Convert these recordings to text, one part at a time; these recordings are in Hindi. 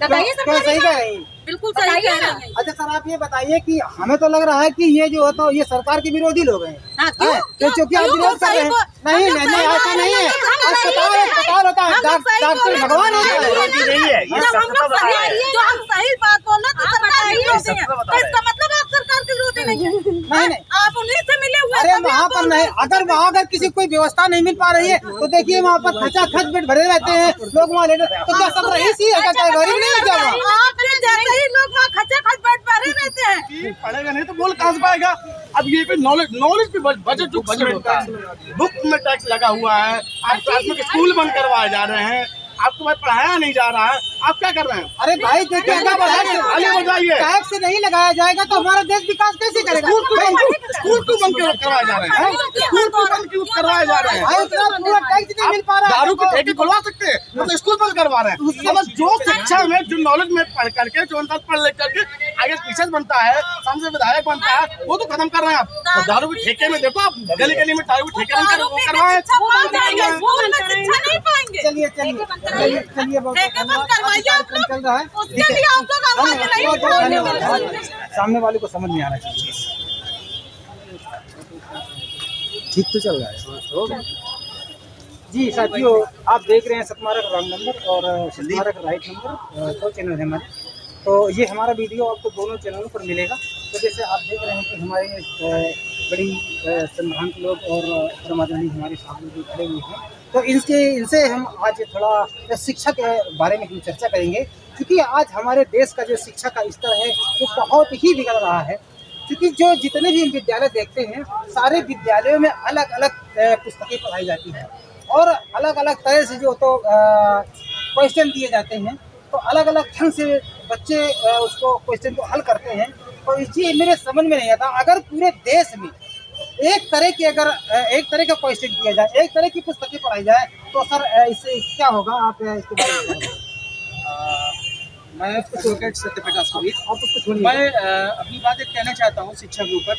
बताइए सर, सही कह रही? बिल्कुल सही कह रहे हैं। अच्छा सर, आप ये बताइए कि हमें तो लग रहा है कि ये जो है तो ये सरकार के विरोधी लोग हैं। हाँ, क्यों? क्योंकि आप विरोध कर रहे हैं। नहीं नहीं, ऐसा नहीं है। अस्पताल होता है, डॉक्टर भगवान होता है। जब हम लोग सही बात बोलना तो सरकार के विरोधी है, तो इसका मतलब आप सरकार के विरोधी नहीं है। नहीं, आप उन्हीं से मिले हुए। अरे वहाँ पर नहीं, अगर किसी को कोई व्यवस्था नहीं मिल पा रही है तो देखिए वहाँ पर खचा खच बेड भरे रहते हैं लोग वहाँ लेने। तो क्या सब रही सी है, क्या गरीब नहीं है क्या वहाँ? आपने जैसे ही लोग वहाँ खचा खच बेड भरे रहते हैं। पढ़ेगा नहीं तो बोल कहाँ से पाएगा। अब ये पे नॉलेज पे बजट जो बजट होता है, बुक में टैक्स लगा हुआ है, आप प्राथमिक स्कूल बंद करवाए जा रहे हैं, आपको भाई पढ़ाया नहीं जा रहा है, आप क्या कर रहे हैं? अरे भाई देखिए, टैक्स नहीं लगाया जाएगा तो हमारा देश विकास कैसे करेगा? स्कूल क्यों बंद करवाए जा रहे हैं? स्कूल क्यों बंद क्यों करवाए जा रहे हैं? भाई उतना पूरा टैक्स नहीं मिल पा रहा है। दारू के ठेके खुलवा सकते हैं, मतलब स्कूल बंद करवा रहे हैं। मतलब जो शिक्षा में, जो नॉलेज में पढ़ करके, जो अंतर पढ़ लिख करके आगे टीचर बनता है, सामने विधायक बनता है, वो तो खत्म कर रहे हैं आप। तो दारू के ठेके में देखो, आप गली गली में दारू के ठेके करवाए। चलिए चल रहा है, सामने वाले को समझ नहीं आना चाहिए। ठीक तो चल रहा है जी। साथियों, आप देख रहे हैं सतमारक रॉन्ग नंबर और सतमारक राइट नंबर, दो चैनल है हमारे। तो ये हमारा वीडियो आपको दोनों चैनलों पर मिलेगा। तो जैसे आप देख रहे हैं कि हमारे बड़ी संभ्रांत लोग और परमादरणी हमारे सामने जो खड़े हुए हैं, तो इनसे हम आज थोड़ा शिक्षा के बारे में हम चर्चा करेंगे। क्योंकि आज हमारे देश का जो शिक्षा का स्तर है वो बहुत ही बिगड़ रहा है। क्योंकि जो जितने भी विद्यालय देखते हैं, सारे विद्यालयों में अलग अलग पुस्तकें पढ़ाई जाती हैं और अलग अलग तरह से जो तो क्वेश्चन दिए जाते हैं। तो अलग अलग ढंग से बच्चे उसको क्वेश्चन को हल करते हैं। तो इसलिए मेरे समझ में नहीं आता, अगर पूरे देश में एक तरह का क्वेश्चन किया जाए, एक तरह की पुस्तकें पढ़ाई जाए, तो सर इससे क्या होगा? आप इसके बारे में बताइए। मैं एडवोकेट सत्यप्रकाश कबीर। आप उसको छोड़िए। मैं अपनी बात एक कहना चाहता हूँ शिक्षा के ऊपर।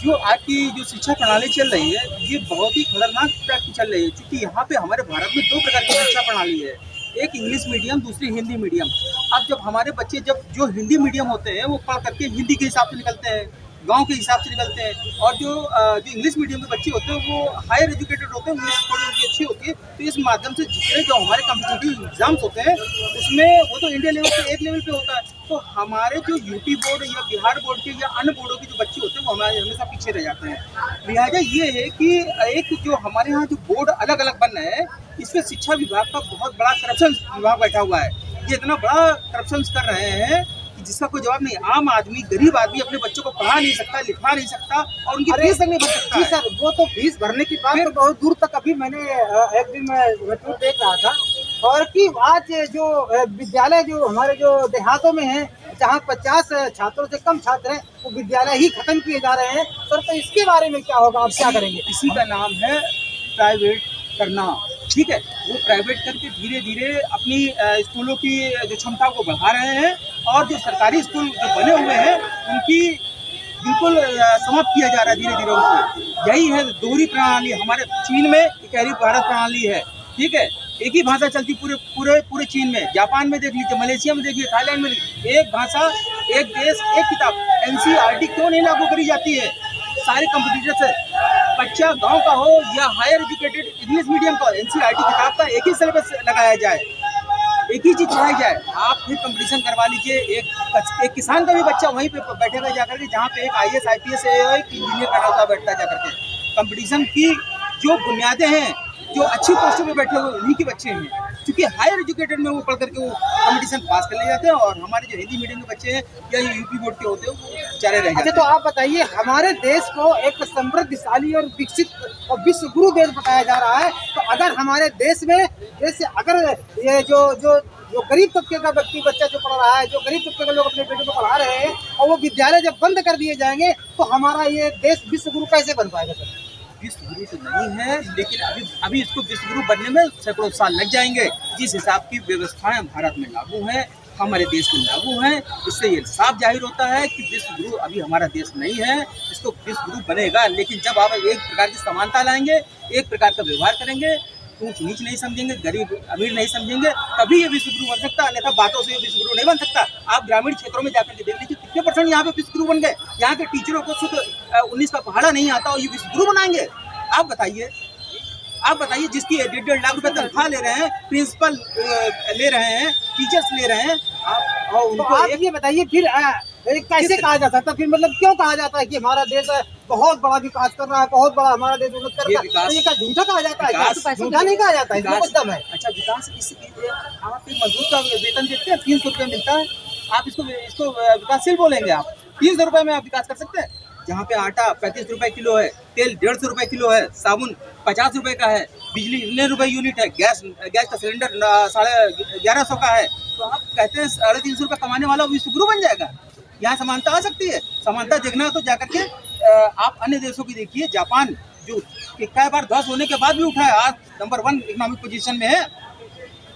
जो आज की जो शिक्षा प्रणाली चल रही है, ये बहुत ही खतरनाक टाइप की चल रही है। क्योंकि यहाँ पे हमारे भारत में दो प्रकार की शिक्षा प्रणाली है, एक इंग्लिश मीडियम, दूसरी हिंदी मीडियम। अब जब हमारे बच्चे जो हिंदी मीडियम होते हैं, वो पढ़ करके हिंदी के हिसाब से निकलते हैं, गांव के हिसाब से निकलते हैं। और जो इंग्लिश मीडियम के बच्चे होते हैं, वो हायर एजुकेटेड होते हैं, इंग्लिश थोड़ी उनकी अच्छी होती है। तो इस माध्यम से जितने जो हमारे कॉम्पिटिटिव एग्जाम्स होते हैं, उसमें वो तो इंडिया लेवल पे एक लेवल पे होता है। तो हमारे जो यूपी बोर्ड या बिहार बोर्ड के या अन्य बोर्डों के जो बच्चे होते हैं, वो हमारे हमेशा पीछे रह जाते हैं। लिहाजा ये है कि एक जो हमारे यहाँ जो बोर्ड अलग अलग बन रहे हैं, इसमें शिक्षा विभाग का बहुत बड़ा करप्शन विभाग बैठा हुआ है। ये इतना बड़ा करप्शन कर रहे हैं कि जिसका कोई जवाब नहीं। आम आदमी, गरीब आदमी अपने बच्चों को पढ़ा नहीं सकता, लिखा नहीं सकता और उनकी फीस तक नहीं भर सकता। जी सर, वो तो फीस भरने की बात तो बहुत दूर तक। अभी मैंने एक दिन मैं देख रहा था, और कि आज जो विद्यालय जो हमारे जो देहातों में है, जहाँ 50 छात्रों से कम छात्र हैं, वो विद्यालय ही खत्म किए जा रहे हैं। सर, तो इसके बारे में क्या होगा? आप क्या करेंगे? इसी का नाम है प्राइवेट करना। ठीक है, वो प्राइवेट करके धीरे धीरे अपनी स्कूलों की जो क्षमता को बढ़ा रहे हैं, और जो सरकारी स्कूल जो बने हुए हैं उनकी बिल्कुल समाप्त किया जा रहा है धीरे धीरे उनको। यही है दोहरी प्रणाली। हमारे चीन में इकहरी भारत प्रणाली है। ठीक है, एक ही भाषा चलती पूरे चीन में, जापान में देख लीजिए, मलेशिया में देखिए, थाईलैंड में देखिए, एक भाषा, एक देश, एक किताब। NCERT क्यों नहीं लागू करी जाती है? सारे कंपटीटर से बच्चा गांव का हो या हायर एजुकेटेड इंग्लिश मीडियम का, NCERT किताब का एक ही सिलेबस लगाया जाए, एक ही चीज पढ़ाई जाए। आप फिर कंपटीशन करवा लीजिए। एक किसान का भी बच्चा वहीं पे बैठेगा जाकर के, जहाँ पे एक IAS IPS एक इंजीनियर बना हुआ बैठता है जाकर के। कंपटीशन की जो बुनियादें हैं, जो अच्छी पोस्टों पे बैठे हुए उन्हीं के बच्चे हैं। क्योंकि हायर एजुकेटेड में वो पढ़ करके वो कंपटीशन पास कर ले जाते हैं, और हमारे जो हिंदी मीडियम के बच्चे हैं या यूपी बोर्ड के होते हैं, वो बेचारे रह जाते हैं। अच्छा, तो आप बताइए, हमारे देश को एक समृद्धशाली और विकसित और विश्व गुरु देश बताया जा रहा है। तो अगर हमारे देश में जैसे अगर ये जो गरीब तबके का बच्चा जो पढ़ रहा है, जो गरीब तबके के लोग अपने बेटों को पढ़ा रहे हैं, और वो विद्यालय जब बंद कर दिए जाएंगे, तो हमारा ये देश विश्व गुरु कैसे बन पाएगा? सर, विश्व गुरु तो नहीं है, लेकिन अभी इसको विश्व गुरु बनने में सैकड़ों साल लग जाएंगे। जिस हिसाब की व्यवस्थाएं भारत में लागू हैं, हमारे देश में लागू हैं, इससे ये साफ जाहिर होता है कि विश्व गुरु अभी हमारा देश नहीं है। इसको विश्व गुरु बनेगा, लेकिन जब आप एक प्रकार की समानता लाएंगे, एक प्रकार का व्यवहार करेंगे, ऊंच नीच नहीं समझेंगे, गरीब अमीर नहीं समझेंगे, तभी ये विश्व गुरु बन सकता है, अन्यथा बातों से ये विश्व गुरु नहीं बन सकता। आप ग्रामीण क्षेत्रों में जाकर के देख लीजिए कितने % यहाँ पे विश्व गुरु बन गए। यहाँ के टीचरों को शुद्ध 19 का पहाड़ा नहीं आता और ये विश्व गुरु बनाएंगे। आप बताइए जिसकी 1.5 लाख रुपए तनख्वाह ले रहे हैं, प्रिंसिपल ले रहे हैं, टीचर्स ले रहे हैं, आप और उनको आप ये बताइए फिर कैसे कहा जा सकता, फिर मतलब क्यों कहा जाता है कि हमारा देश बहुत बड़ा विकास कर रहा है, बहुत बड़ा हमारा देश उन्नत कर रहा है, तो ये क्या झूठा कहा जाता है? झूठा नहीं कहा जाता है, इसमें मतलब है। अच्छा, विकास आप एक मजदूर का वेतन देते हैं 300 रुपये मिलता है, आप इसको विकासशील बोलेंगे? आप 300 रुपये में आप विकास कर सकते हैं? जहाँ पे आटा 35 रुपए किलो है, तेल 150 रुपए किलो है, साबुन 50 रुपए का है, बिजली इतने रुपए यूनिट है, गैस का सिलेंडर 1150 का है, तो आप कहते हैं 350 रुपये कमाने वाला विश्व गुरु बन जाएगा? यहाँ समानता आ सकती है? समानता देखना है तो जाकर के आप अन्य देशों की देखिए। जापान जो कई बार ध्वस्त होने के बाद भी उठा है, आज नंबर 1 इकोनॉमिक पोजीशन में है।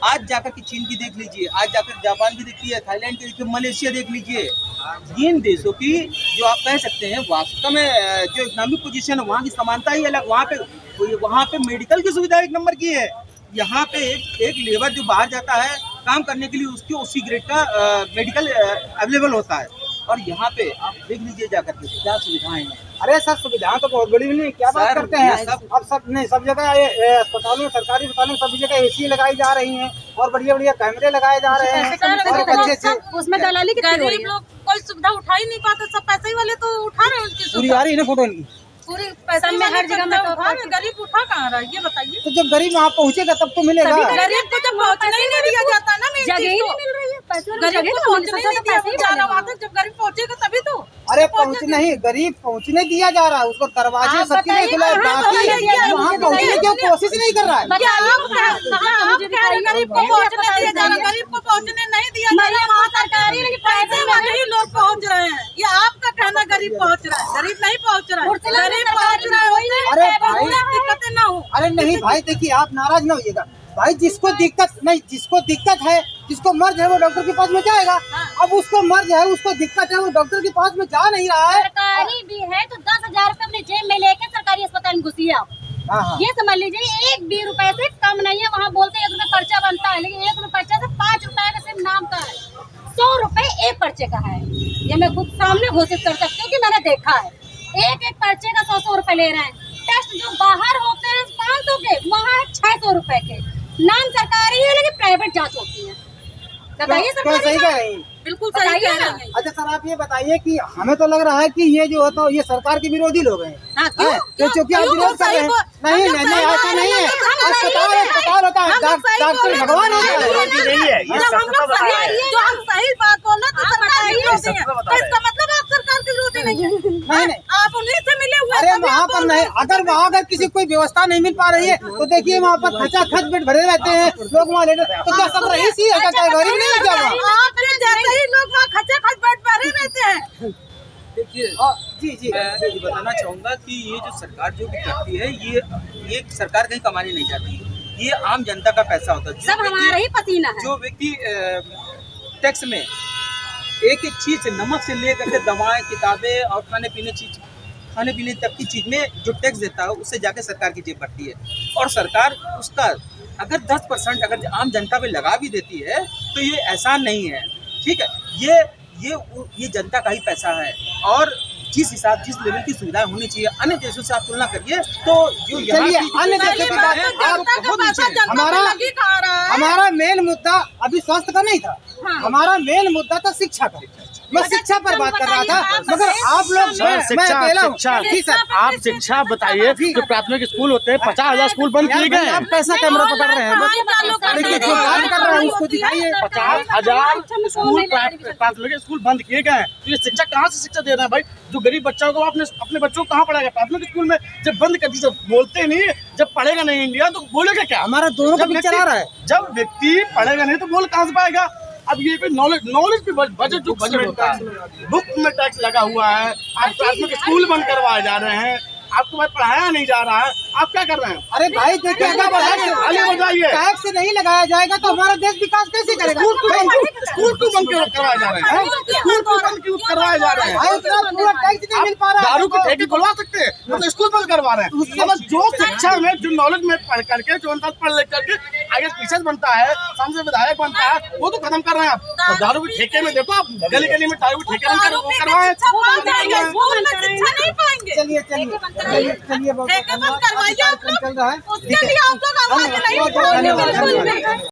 आज जाकर के चीन की देख लीजिए, आज जाकर जापान की देख लीजिए, थाईलैंड की देखिए, मलेशिया देख लीजिए। इन देशों की जो आप कह सकते हैं वास्तव में जो इकोनॉमिक पोजीशन है वहाँ की समानता ही अलग। वहाँ पे मेडिकल की सुविधा 1 नंबर की है। यहाँ पे एक लेबर जो बाहर जाता है काम करने के लिए उसके उसी ग्रेड का मेडिकल अवेलेबल होता है, और यहाँ पे आप देख लीजिए जाकर के क्या सुविधाएं हैं। अरे सर सुविधाएं तो बहुत बड़ी नहीं, क्या बात करते हैं अब सब जगह ये अस्पतालों में, सरकारी अस्पतालों में सभी जगह AC लगाई जा रही हैं और बढ़िया कैमरे लगाए जा रहे हैं। उसमें दलाली गरीब लोग कोई सुविधा उठा ही नहीं पाते, सब पैसे वाले तो उठा रहे हैं उसकी पूरी आ रही है ना फोटो इनकी, पूरी पैसा में हर जगह में उठा रहे, गरीब उठा कहाँ रहा है ये बताइए। तो जब गरीब वहाँ पहुँचेगा तब तो मिलेगा। गरीब को जब पहुँचने ही नहीं दिया जाता ना, जगह ही नहीं मिल रही है, गरीब को पहुँचने नहीं दिया जा रहा वहाँ तक। जब गरीब पहुँचेगा तभी तो। अरे गरीब पहुँचने दिया जा रहा है, उसको दरवाजे सबके लिए खुला है, वहाँ पहुँचने की कोशिश नहीं कर रहा है। गरीब को पहुँचने दिया जा रहा है, गरीब को पहुँचने नहीं दिया जा रहा, वहाँ सरकारी पैसे वाले ही लोग पहुँच रहे हैं। ये आपका कहना गरीब पहुँच रहा है, गरीब नहीं पहुँच रहा है, गरीब पहुँच रहा है। अरे भाई दिक्कतें ना हो। अरे नहीं भाई देखिए, आप नाराज ना होइएगा भाई, जिसको दिक्कत है, जिसको मर्ज है वो डॉक्टर के पास में जाएगा। अब उसको मर्ज है, उसको दिक्कत है, वो डॉक्टर के पास में जा नहीं रहा है। सरकारी भी है तो 10,000 रुपए अपने जेब में लेके सरकारी अस्पताल में घुसिए आप। ये समझ लीजिए 1 भी रुपए से कम नहीं है। वहाँ बोलते 1 रुपए पर्चा बनता है, लेकिन 1 रुपए पर्चा से 5 रुपए का सिर्फ नाम का है, 100 रुपए एक पर्चे का है। ये मैं खुद सामने घोषित कर सकती हूँ कि मैंने देखा है, एक पर्चे का 100 रुपए ले रहे हैं। टेस्ट जो बाहर होते हैं 500 के, वहाँ 600 रुपए के। नाम सरकारी है लेकिन प्राइवेट जांच होती है। बताइए सही कह रही हैं, बिल्कुल सही कह रहे हैं। अच्छा सर आप ये बताइए कि हमें तो लग रहा है कि ये जो है तो ये सरकार के विरोधी लोग हैं। क्योंकि आप विरोध कर रहे हैं। नहीं ऐसा नहीं है, अस्पताल होता है, डॉक्टर भगवान होता है। जो हम सही बात बोलना तो सरकार के विरोधी है, तो इसका मतलब आप सरकार के विरोधी नहीं है। नहीं आप उन्हीं से मिले हुए। अरे वहाँ पर नहीं, अगर किसी कोई व्यवस्था नहीं मिल पा रही है तो देखिए वहाँ पर खच बेड भरे रहते हैं लोग वहाँ लेने, तो क्या सब रही सी है, क्या गरीब नहीं है क्या वहाँ? आपने जैसे ही लोग वहाँ खच बेड भरे रहते हैं। देखिए जी मैं बताना चाहूँगा कि ये जो सरकार जो भी करती है, ये सरकार कहीं कमाने नहीं जाती, ये आम जनता का पैसा होता है। सब हमारा ही पसीना है। जो व्यक्ति टैक्स में एक चीज नमक से लेकर के दवाएं, किताबें और खाने पीने तक की चीज में जो टैक्स देता है उससे जाके सरकार की जेब भरती है। और सरकार उसका अगर 10% अगर आम जनता पे लगा भी देती है तो ये एहसान नहीं है, ठीक है। ये जनता का ही पैसा है, और जिस लेवल की सुविधाएं होनी चाहिए अन्य देशों से आप तुलना करिए तो जो चलिए अन्य देशों की बात हमारा मेन मुद्दा अभी स्वास्थ्य का नहीं था, हमारा मेन मुद्दा था शिक्षा का। मैं शिक्षा पर बात कर रहा था, मगर आप लोग आप शिक्षा बताइए। जो प्राथमिक स्कूल होते हैं 50,000 स्कूल बंद किए गए। आप कैसा कैमरा पकड़ रहे हैं? देखिए जो बात कर रहा है उसको दिखाइए। 50,000 स्कूल प्राथमिक स्कूल बंद किए गए हैं, तो ये शिक्षा कहाँ से शिक्षा दे रहे हैं भाई? जो गरीब बच्चों को अपने बच्चों को कहाँ पढ़ाएगा? प्राथमिक स्कूल में जब बंद कर दी, जब बोलते नहीं, जब पढ़ेगा नहीं इंडिया तो बोलेगा क्या? हमारा दोनों का पिक्चर आ रहा है। जब व्यक्ति पढ़ेगा नहीं तो बोल कहाँ से पाएगा? अब ये पे नॉलेज पे बजट होता है, बुक में टैक्स लगा हुआ है, आप प्राथमिक स्कूल बंद करवाए जा रहे हैं, आपको भाई पढ़ाया नहीं जा रहा है, आप क्या कर रहे हैं? अरे भाई देखिए टैक्स नहीं लगाया जाएगा तो हमारा देश विकास कैसे करेगा? स्कूल क्यों बंद क्यों करवाए जा रहे हैं? स्कूल बंद क्यों करवाए जा रहे हैं? पूरा टैक्स नहीं मिल पा रहा है। दारू के ठेके खुलवा सकते हैं, मतलब स्कूल बंद करवा रहे हैं। मतलब जो शिक्षा में, जो नॉलेज में पढ़ करके, जो इंसान पढ़ लिख करके आगे टीचर बनता है, सामने विधायक बनता है, वो तो खत्म कर रहे हैं आप। तो दारू के ठेके में देखो, आप गली गली में दारू के ठेके करवाए। चलिए ठेके बंद करवाइए आप लोग। चल रहा है। उसके लिए आप लोग आवाज नहीं उठाओगे बिल्कुल भी।